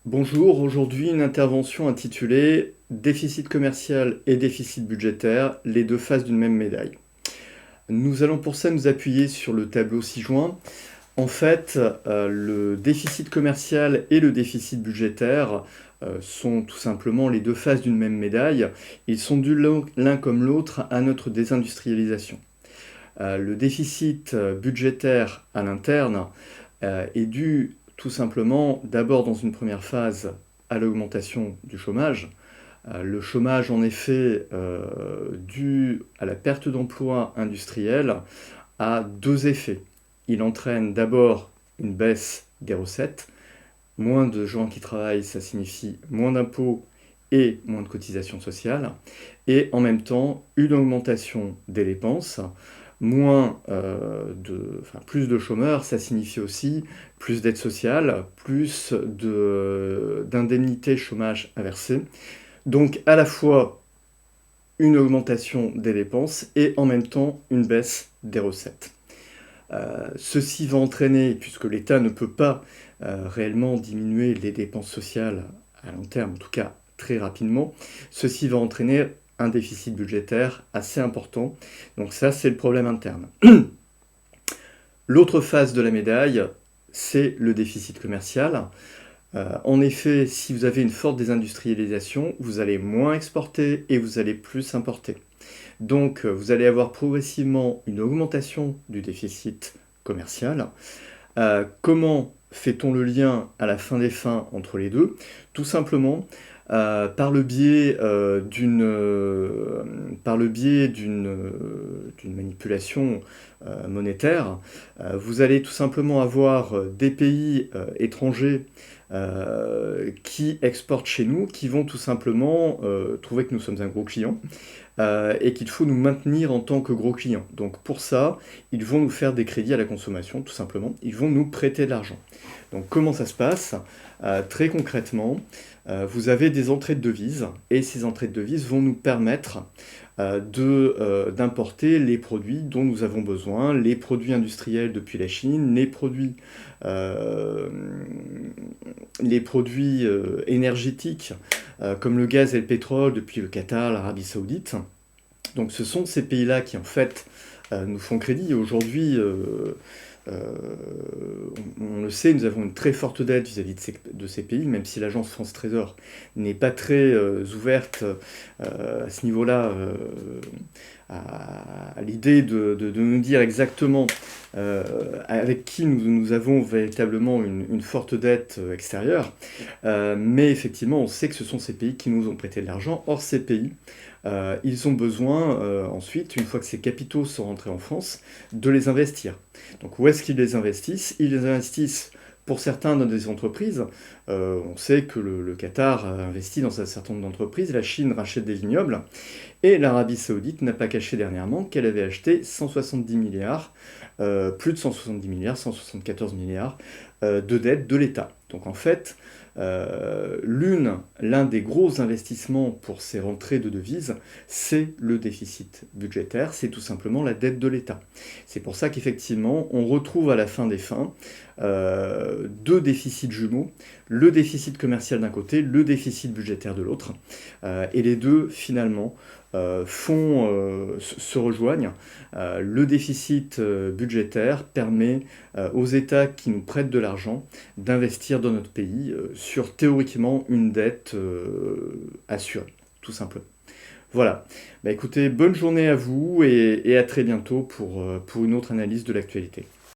Bonjour, aujourd'hui une intervention intitulée Déficit commercial et déficit budgétaire, les deux faces d'une même médaille. Nous allons pour ça nous appuyer sur le tableau ci-joint. En fait, le déficit commercial et le déficit budgétaire sont tout simplement les deux faces d'une même médaille. Ils sont dus l'un comme l'autre à notre désindustrialisation. Le déficit budgétaire à l'interne est dû tout simplement d'abord dans une première phase à l'augmentation du chômage. Le chômage en effet dû à la perte d'emploi industriel a deux effets. Il entraîne d'abord une baisse des recettes. Moins de gens qui travaillent, ça signifie moins d'impôts et moins de cotisations sociales. Et en même temps, une augmentation des dépenses. Plus de chômeurs, ça signifie aussi plus d'aides sociales, plus d'indemnités chômage à verser. Donc à la fois une augmentation des dépenses et en même temps une baisse des recettes. Ceci va entraîner, puisque l'État ne peut pas réellement diminuer les dépenses sociales à long terme, en tout cas très rapidement, ceci va entraîner un déficit budgétaire assez important. Donc ça, c'est le problème interne. L'autre face de la médaille, c'est le déficit commercial. En effet, si vous avez une forte désindustrialisation, vous allez moins exporter et vous allez plus importer. Donc vous allez avoir progressivement une augmentation du déficit commercial. Comment fait-on le lien à la fin des fins entre les deux? Tout simplement par le biais d'une manipulation monétaire. Vous allez tout simplement avoir des pays étrangers qui exportent chez nous, qui vont tout simplement trouver que nous sommes un gros client et qu'il faut nous maintenir en tant que gros client. Donc pour ça, ils vont nous faire des crédits à la consommation, tout simplement. Ils vont nous prêter de l'argent. Donc comment ça se passe? Très concrètement, vous avez des entrées de devises, et ces entrées de devises vont nous permettre d'importer les produits dont nous avons besoin, les produits industriels depuis la Chine, les produits énergétiques comme le gaz et le pétrole depuis le Qatar, l'Arabie Saoudite. Donc ce sont ces pays-là qui en fait nous font crédit. Aujourd'hui, on le sait, nous avons une très forte dette vis-à-vis de ces pays, même si l'agence France Trésor n'est pas très ouverte à ce niveau-là à l'idée de nous dire exactement avec qui nous avons véritablement une forte dette extérieure. Mais effectivement, on sait que ce sont ces pays qui nous ont prêté de l'argent. Or, ces pays, ils ont besoin ensuite, une fois que ces capitaux sont rentrés en France, de les investir. Donc où est-ce qu'ils les investissent? Ils les investissent pour certains dans des entreprises. On sait que le Qatar a investi dans un certain nombre d'entreprises, la Chine rachète des vignobles, et l'Arabie Saoudite n'a pas caché dernièrement qu'elle avait acheté 170 milliards, plus de 170 milliards, 174 milliards de dettes de l'État. Donc en fait, l'un des gros investissements pour ces rentrées de devises, c'est le déficit budgétaire, c'est tout simplement la dette de l'État. C'est pour ça qu'effectivement, on retrouve à la fin des fins deux déficits jumeaux, le déficit commercial d'un côté, le déficit budgétaire de l'autre, et les deux finalement se rejoignent. Le déficit budgétaire permet aux États qui nous prêtent de l'argent d'investir dans notre pays sur théoriquement une dette assurée, tout simplement. Voilà. Bah, écoutez, bonne journée à vous et à très bientôt pour une autre analyse de l'actualité.